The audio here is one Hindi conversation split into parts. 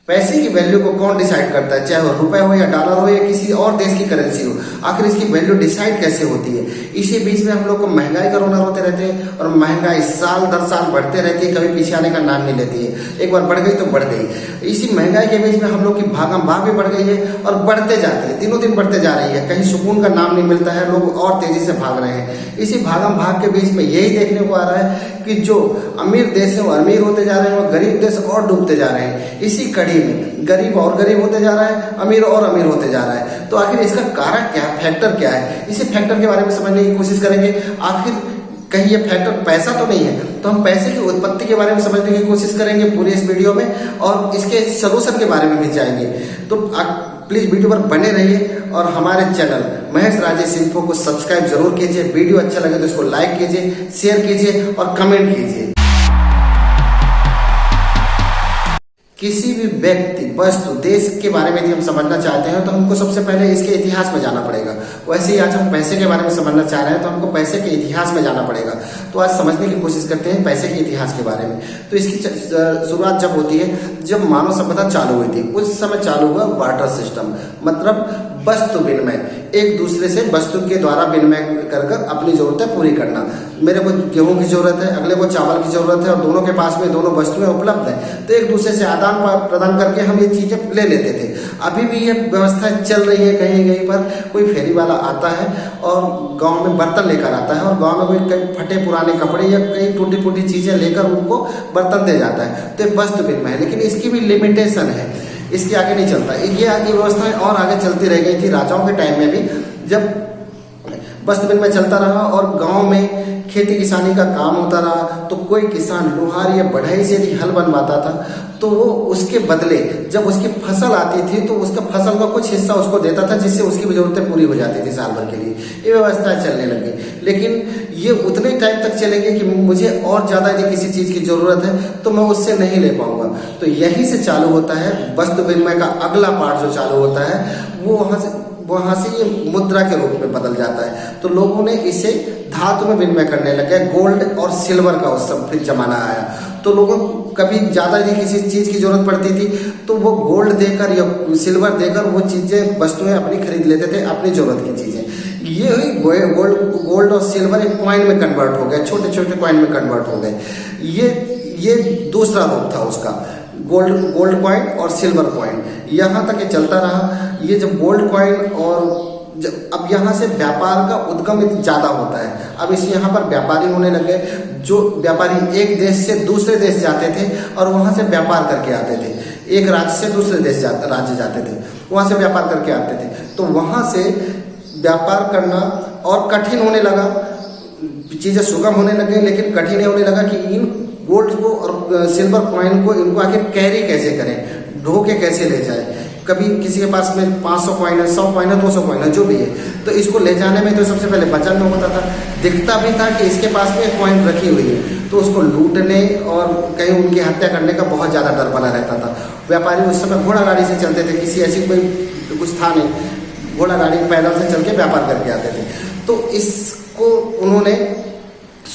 पैसे की वैल्यू को कौन डिसाइड करता है, चाहे वो रुपए हो या डॉलर हो या किसी और देश की करेंसी हो, आखिर इसकी वैल्यू डिसाइड कैसे होती है। इसी बीच में हम लोग को महंगाई का रोना रोते रहते हैं और महंगाई साल दर साल बढ़ते रहती है, कभी पीछे आने का नाम नहीं लेती है। एक बार बढ़ गई तो बढ़ गई। इसी महंगाई के बीच में हम लोग की भागम भाग भी बढ़ गई है और बढ़ते जाते हैं, दिनों दिन बढ़ते जा रही है, कहीं सुकून का नाम नहीं मिलता है, लोग और तेजी से भाग रहे हैं। इसी भागम भाग के बीच में यही देखने को आ रहा है कि जो अमीर देश है वो अमीर होते जा रहे हैं और गरीब देश और डूबते जा रहे हैं। इसी कड़ी में गरीब और गरीब होते जा रहा है, अमीर और अमीर होते जा रहा है। तो आखिर इसका कारण क्या है, फैक्टर क्या है, इसी फैक्टर के बारे में समझने की कोशिश करेंगे। आखिर कहीं ये फैक्टर पैसा तो नहीं है, तो हम पैसे की उत्पत्ति के बारे में समझने की कोशिश करेंगे पूरे इस वीडियो में और इसके सलूशन के बारे में भी जाएंगे। तो प्लीज वीडियो पर बने रहिए और हमारे चैनल महेश राजेश इन्फो को सब्सक्राइब जरूर कीजिए। वीडियो अच्छा लगे तो इसको लाइक कीजिए, शेयर कीजिए और कमेंट कीजिए। किसी भी व्यक्ति, वस्तु, देश के बारे में यदि हम समझना चाहते हैं तो हमको सबसे पहले इसके इतिहास में जाना पड़ेगा। वैसे ही आज हम पैसे के बारे में समझना चाह रहे हैं तो हमको पैसे के इतिहास में जाना पड़ेगा। तो आज समझने की कोशिश करते हैं पैसे के इतिहास के बारे में। तो इसकी शुरुआत जब होती है, जब मानव सभ्यता चालू हुई थी, उस समय चालू हुआ वाटर सिस्टम, मतलब वस्तु विनिमय, एक दूसरे से वस्तु के द्वारा विनिमय कर अपनी जरूरतें पूरी करना। मेरे को गेहूं की जरूरत है, अगले को चावल की जरूरत है और दोनों के पास में दोनों वस्तुएं उपलब्ध है, तो एक दूसरे से आदान प्रदान करके हम ये चीजें ले लेते थे। अभी भी ये व्यवस्था चल रही है। कहीं कहीं पर कोई फेरी वाला आता है और गांव में बर्तन लेकर आता है और गांव में कोई कई फटे पुराने कपड़े या कई टूटी फूटी चीजें लेकर उनको बर्तन दे जाता है। तो वस्तु विनिमय है, लेकिन इसकी भी लिमिटेशन है, इसके आगे नहीं चलता। ये आगे व्यवस्थाएं और आगे चलती रह गई थी। राजाओं के टाइम में भी जब वस्तु विनिमय चलता रहा और गांव में खेती किसानी का काम होता रहा, तो कोई किसान लोहार या बढ़ई से यदि हल बनवाता था तो वो उसके बदले जब उसकी फसल आती थी तो उसका फसल का कुछ हिस्सा उसको देता था, जिससे उसकी जरूरतें पूरी हो जाती थी साल भर के लिए। ये व्यवस्था चलने लग गई, लेकिन ये उतने टाइम तक चलेंगे कि मुझे और ज़्यादा यदि किसी चीज़ की ज़रूरत है तो मैं उससे नहीं ले पाऊंगा। तो यहीं से चालू होता है वस्तु विनिमय का अगला पार्ट जो चालू होता है, वो वहाँ से ये मुद्रा के रूप में बदल जाता है। तो लोगों ने इसे धातु में विनिमय करने लगे, गोल्ड और सिल्वर का उस सब फिर जमाना आया। तो लोगों को कभी ज़्यादा यदि किसी चीज़ की जरूरत पड़ती थी तो वो गोल्ड देकर या सिल्वर देकर वो चीज़ें, वस्तुएं अपनी खरीद लेते थे, अपनी जरूरत की चीज़ें। ये हुई गोल्ड और सिल्वर एक कॉइन में कन्वर्ट हो गए, छोटे छोटे कॉइन में कन्वर्ट हो गए। ये दूसरा रूप था उसका, गोल्ड कॉइन और सिल्वर कॉइन। यहाँ तक ये चलता रहा। ये जब गोल्ड कॉइन और अब यहाँ से व्यापार का उद्गम ज़्यादा होता है। अब इस यहाँ पर व्यापारी होने लगे, जो व्यापारी एक देश से दूसरे देश जाते थे और वहाँ से व्यापार करके आते थे। एक राज्य से दूसरे राज्य जाते थे, वहाँ से व्यापार करके आते थे। तो वहाँ से व्यापार करना और कठिन होने लगा, चीज़ें सुगम होने लगे, लेकिन कठिन होने लगा कि इन गोल्ड को और सिल्वर कॉइन को इनको आखिर कैरी कैसे करें, ढो के कैसे ले जाए। कभी किसी के पास में 500 कॉइन है, 100 कॉइन है, 200 कॉइन है, जो भी है, तो इसको ले जाने में तो सबसे पहले वजन में होता था। दिखता भी था कि इसके पास में कॉइन रखी हुई है, तो उसको लूटने और कहीं उनकी हत्या करने का बहुत ज़्यादा डर बना रहता था। व्यापारी उस समय घोड़ा गाड़ी से चलते थे, किसी ऐसी कोई कुछ था नहीं, घोड़ा गाड़ी पैदल से चल के व्यापार करके आते थे। तो इसको उन्होंने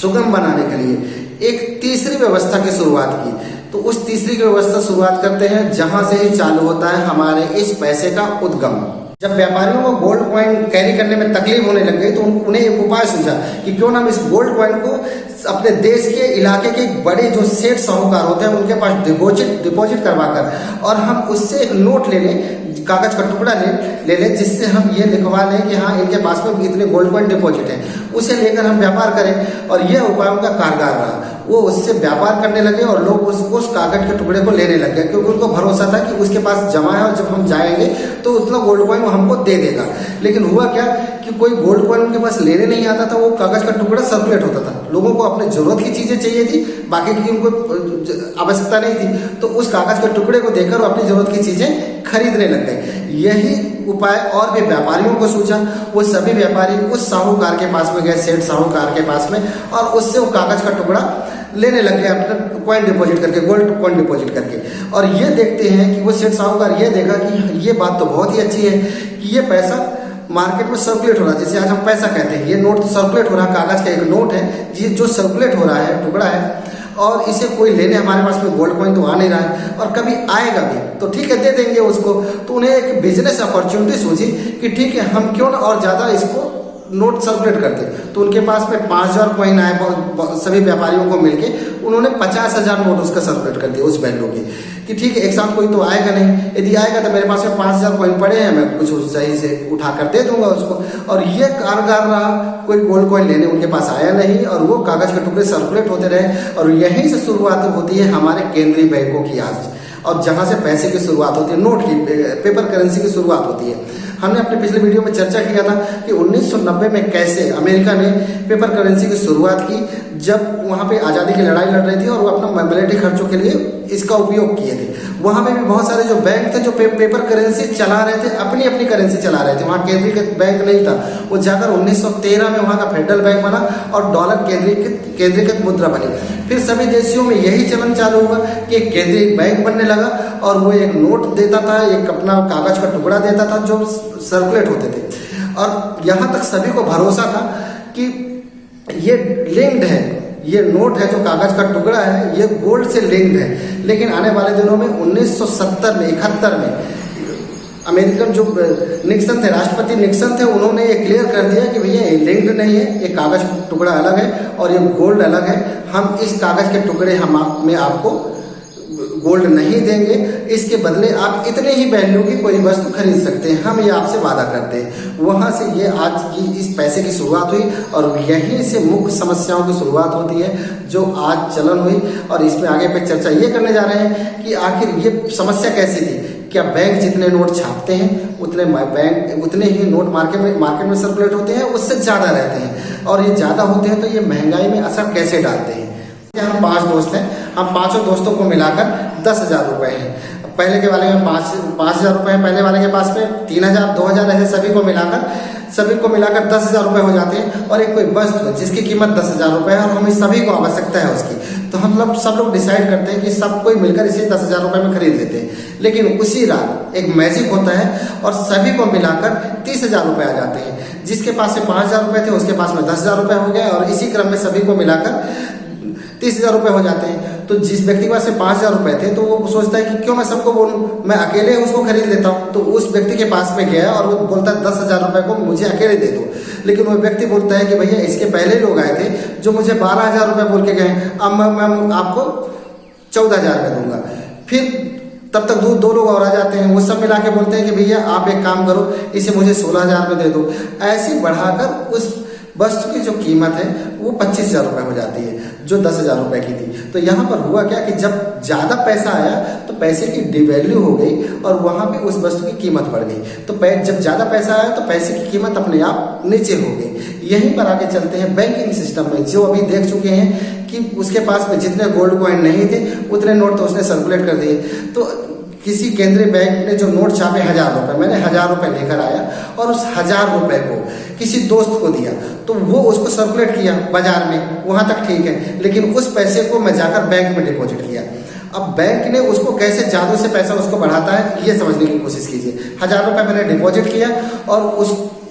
सुगम बनाने के लिए एक तीसरी व्यवस्था की शुरुआत की। तो उस तीसरी की व्यवस्था शुरुआत करते हैं जहां से ही चालू होता है हमारे इस पैसे का उद्गम। जब व्यापारियों को गोल्ड कॉइन कैरी करने में तकलीफ होने लग गई तो उन्हें एक उपाय सूझा कि क्यों ना हम इस गोल्ड कॉइन को अपने देश के इलाके के बड़े जो सेठ साहूकार होते हैं उनके पास डिपॉजिट करवाकर और हम उससे एक नोट ले लें, कागज का टुकड़ा ले लें, जिससे हम ये लिखवा लें कि हाँ इनके पास में इतने गोल्ड कॉइन डिपॉजिट है, उसे लेकर हम व्यापार करें। और यह उपाय उनका कारगर रहा। वो उससे व्यापार करने लगे और लोग उस कागज के टुकड़े को लेने लग गए, क्योंकि उनको भरोसा था कि उसके पास जमा है और जब हम जाएंगे तो उतना गोल्ड कॉइन वो हमको दे देगा। लेकिन हुआ क्या कि कोई गोल्ड कॉइन उनके पास लेने नहीं आता था। वो कागज का टुकड़ा सर्कुलेट होता था, लोगों को अपने जरूरत की चीजें चाहिए थी, बाकी की उनको आवश्यकता नहीं थी, तो उस कागज के टुकड़े को देकर वो अपनी जरूरत की चीजें खरीदने लग गए। यही उपाय और भी व्यापारियों को सूझा। वो सभी व्यापारी उस साहूकार के पास में गए, सेठ साहूकार के पास में, और उससे वो कागज का टुकड़ा लेने लग गए अपने कॉइन डिपॉजिट करके, गोल्ड कॉइन डिपॉजिट करके। और ये देखते हैं कि वो सेठ साहूकार ये देखा कि ये बात तो बहुत ही अच्छी है कि ये पैसा मार्केट में सर्कुलेट हो रहा है, जैसे आज हम पैसा कहते हैं, ये नोट सर्कुलेट हो रहा है, कागज का एक नोट है ये जो सर्कुलेट हो रहा है, टुकड़ा है, और इसे कोई लेने हमारे पास में गोल्ड कॉइन तो आ नहीं रहा है और कभी आएगा भी, तो ठीक है दे देंगे उसको। तो उन्हें एक बिजनेस अपॉर्चुनिटी सूझी कि ठीक है हम क्यों ना और ज़्यादा इसको नोट सर्कुलेट करते। तो उनके पास में 5,000 कॉइन आए, सभी व्यापारियों को मिलके उन्होंने 50,000 नोट उसका सर्कुलेट कर दिया उस वैल्यू की, कि ठीक है एक साथ कोई तो आएगा नहीं, यदि आएगा तो मेरे पास में 5,000 कॉइन पड़े हैं, मैं कुछ सही से उठा कर दे दूंगा उसको। और ये कारगर रहा, कोई गोल्ड कॉइन लेने उनके पास आया नहीं और वो कागज के टुकड़े सर्कुलेट होते रहे। और यहीं से शुरुआत होती है हमारे केंद्रीय बैंकों की आज, और जहाँ से पैसे की शुरुआत होती है, नोट की, पेपर करेंसी की शुरुआत होती है। हमने अपने पिछले वीडियो में चर्चा किया था कि 1990 में कैसे अमेरिका ने पेपर करेंसी की शुरुआत की, जब वहाँ पे आज़ादी की लड़ाई लड़ रही थी और वो अपना मिलिट्री खर्चों के लिए इसका उपयोग किए थे। वहाँ पे भी बहुत सारे जो बैंक थे जो पेपर करेंसी चला रहे थे, अपनी अपनी करेंसी चला रहे थे। वहाँ केंद्रीकृत बैंक नहीं था, वो जाकर 1913 में वहाँ का फेडरल बैंक बना और डॉलर केंद्रीकृत मुद्रा बनी। फिर सभी देशों में यही चलन चालू हुआ कि एक केंद्रीय बैंक बनने लगा और वो एक नोट देता था, एक अपना कागज का टुकड़ा देता था जो सर्कुलेट होते थे। और यहाँ तक सभी को भरोसा था कि ये लिंक्ड है, ये नोट है जो कागज का टुकड़ा है, ये गोल्ड से लिंक्ड है। लेकिन आने वाले दिनों में 1970 में 71 में अमेरिकन जो निक्सन थे, राष्ट्रपति निक्सन थे, उन्होंने ये क्लियर कर दिया कि भैया ये लिंक्ड नहीं है, ये कागज टुकड़ा अलग है और ये गोल्ड अलग है। हम इस कागज के टुकड़े में आपको गोल्ड नहीं देंगे, इसके बदले आप इतने ही वैल्यू की कोई वस्तु खरीद सकते हैं, हम ये आपसे वादा करते हैं। वहाँ से ये आज की इस पैसे की शुरुआत हुई और यहीं से मुख्य समस्याओं की शुरुआत होती है जो आज चलन हुई। और इसमें आगे पे चर्चा ये करने जा रहे हैं कि आखिर ये समस्या कैसी थी। क्या बैंक जितने नोट छापते हैं उतने ही नोट मार्केट में सर्कुलेट होते हैं, उससे ज़्यादा रहते हैं, और ये ज़्यादा होते हैं तो ये महंगाई में असर कैसे डालते हैं। हम 5 दोस्त हैं, हम 5 दोस्तों को मिलाकर 10,000 रुपये हैं। पहले के वाले में 5,000 रुपये हैं, पहले वाले के पास में 3,000 2,000 ऐसे सभी को मिलाकर 10,000 रुपये हो जाते हैं। और एक कोई वस्तु है जिसकी कीमत 10,000 रुपये है और हमें सभी को आवश्यकता है उसकी, तो हम सब लोग डिसाइड करते हैं कि सब कोई मिलकर इसे 10,000 रुपये में खरीद लेते हैं। लेकिन उसी रात एक मैजिक होता है और सभी को मिलाकर 30,000 रुपये आ जाते हैं। जिसके पास से 5,000 रुपये थे उसके पास में 10,000 रुपये हो गए और इसी क्रम में सभी को मिलाकर 30,000 रुपये हो जाते हैं। तो जिस व्यक्ति के पास से 5,000 रुपये थे तो वो सोचता है कि क्यों मैं सबको बोलूं, मैं अकेले उसको खरीद लेता हूं। तो उस व्यक्ति के पास में गया और वो बोलता है 10,000 रुपये को मुझे अकेले दे दो। लेकिन वो व्यक्ति बोलता है कि भैया इसके पहले लोग आए थे जो मुझे 12,000 रुपये बोल के गए, अब मैं आपको 14,000 में दूंगा। फिर तब तक 2 लोग और आ जाते हैं, वो सब मिला के बोलते हैं कि भैया आप एक काम करो, इसे मुझे 16,000 में दे दो। ऐसे बढ़ाकर उस वस्तु की जो कीमत है वो 25,000 रुपये हो जाती है जो 10,000 रुपये की थी। तो यहाँ पर हुआ क्या कि जब ज़्यादा पैसा आया तो पैसे की डिवैल्यू हो गई और वहाँ पे उस वस्तु की कीमत बढ़ गई। तो जब ज़्यादा पैसा आया तो पैसे की कीमत अपने आप नीचे हो गई। यहीं पर आगे चलते हैं बैंकिंग सिस्टम में, जो अभी देख चुके हैं कि उसके पास में जितने गोल्ड कॉइन नहीं थे उतने नोट तो उसने सर्कुलेट कर दिए। तो किसी केंद्रीय बैंक ने जो नोट छापे 1,000 रुपये, मैंने 1,000 रुपये लेकर आया और उस 1,000 रुपये को किसी दोस्त को दिया तो वो उसको सर्कुलेट किया बाजार में, वहाँ तक ठीक है। लेकिन उस पैसे को मैं जाकर बैंक में डिपॉजिट किया। अब बैंक ने उसको कैसे जादू से पैसा उसको बढ़ाता है ये समझने की कोशिश कीजिए। 1,000 रुपये मैंने डिपॉजिट किया और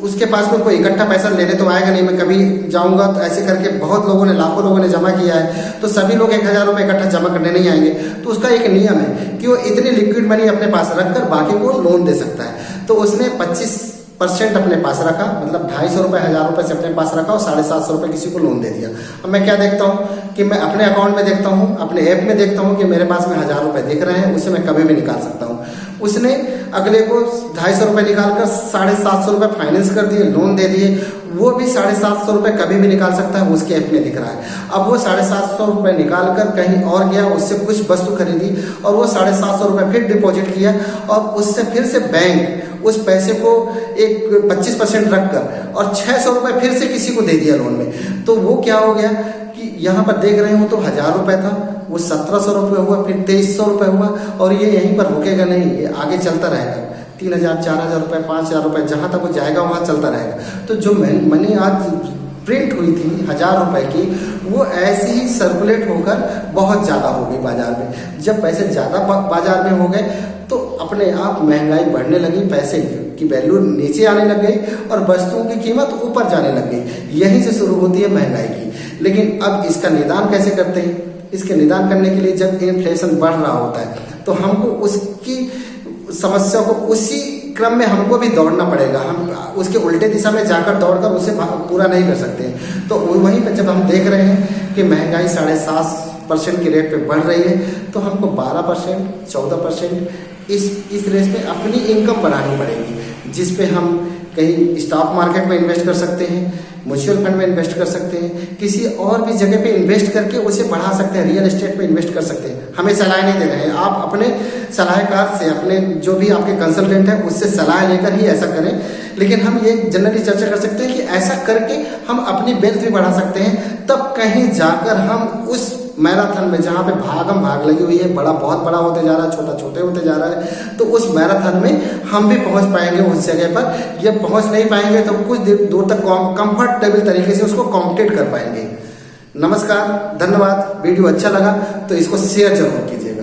उसके पास में कोई इकट्ठा पैसा लेने तो आएगा नहीं, मैं कभी जाऊंगा तो ऐसे करके बहुत लोगों ने, लाखों लोगों ने जमा किया है, तो सभी लोग 1,000 रुपये इकट्ठा जमा करने नहीं आएंगे। तो उसका एक नियम है कि वो इतनी लिक्विड मनी अपने पास रखकर बाकी को लोन दे सकता है। तो उसने 25% अपने पास रखा, मतलब 250 रुपये 1,000 रुपये से अपने पास रखा और 750 रुपये किसी को लोन दे दिया। अब मैं क्या देखता हूँ कि मैं अपने अकाउंट में देखता हूँ, अपने ऐप में देखता हूँ कि मेरे पास में 1,000 रुपये दिख रहे हैं, उसे मैं कभी भी निकाल सकता हूँ। उसने अगले को 250 रुपये निकाल कर 750 रुपये फाइनेंस कर दिए, लोन दे दिए, वो भी 750 रुपये कभी भी निकाल सकता है, उसके ऐप में दिख रहा है। अब वो 750 रुपये निकाल कर कहीं और गया, उससे कुछ वस्तु खरीदी और वो 750 रुपये फिर डिपॉजिट किया और उससे फिर से बैंक उस पैसे को एक 25% रख कर और 600 रुपये फिर से किसी को दे दिया लोन में। तो वो क्या हो गया कि यहाँ पर देख रहे हो तो 1,000 रुपये था, वो 1,700 रुपये हुआ, फिर 2,300 रुपये हुआ और ये यहीं पर रुकेगा नहीं, ये आगे चलता रहेगा। 3,000 4,000 रुपये 5,000 रुपये जहाँ तक वो जाएगा वहाँ चलता रहेगा। तो जो मनी आज प्रिंट हुई थी 1,000 रुपये की, वो ऐसे ही सर्कुलेट होकर बहुत ज़्यादा हो गई बाजार में। जब पैसे ज़्यादा बाजार में हो गए तो अपने आप महंगाई बढ़ने लगी, पैसे की वैल्यू नीचे आने लग गई और वस्तुओं की कीमत ऊपर जाने लग गई। यहीं से शुरू होती है महंगाई की। लेकिन अब इसका निदान कैसे करते हैं इसके निदान करने के लिए जब इन्फ्लेशन बढ़ रहा होता है तो हमको उसकी समस्या को उसी क्रम में हमको भी दौड़ना पड़ेगा। हम उसके उल्टे दिशा में जाकर दौड़कर उसे पूरा नहीं कर सकते। तो वहीं पर जब हम देख रहे हैं कि महंगाई 7.5% के रेट पे बढ़ रही है तो हमको 12%, 14% इस रेस में अपनी इनकम बढ़ानी पड़ेगी, जिस पे हम कहीं स्टॉक मार्केट में इन्वेस्ट कर सकते हैं, म्यूचुअल फंड में इन्वेस्ट कर सकते हैं, किसी और भी जगह पे इन्वेस्ट करके उसे बढ़ा सकते हैं, रियल एस्टेट में इन्वेस्ट कर सकते हैं। हमें सलाह नहीं दे रहे हैं, आप अपने सलाहकार से, अपने जो भी आपके कंसल्टेंट है उससे सलाह लेकर ही ऐसा करें। लेकिन हम ये जनरली चर्चा कर सकते हैं कि ऐसा करके हम अपनी वेल्थ भी बढ़ा सकते हैं। तब कहीं जाकर हम उस मैराथन में जहाँ पे भागम भाग लगी हुई है, बड़ा बहुत बड़ा होते जा रहा है, छोटा छोटे होते जा रहा है, तो उस मैराथन में हम भी पहुँच पाएंगे उस जगह पर। ये पहुँच नहीं पाएंगे तो कुछ दूर तक कंफर्टेबल तरीके से उसको कॉम्पिटेट कर पाएंगे। नमस्कार, धन्यवाद। वीडियो अच्छा लगा तो इसको शेयर जरूर कीजिए।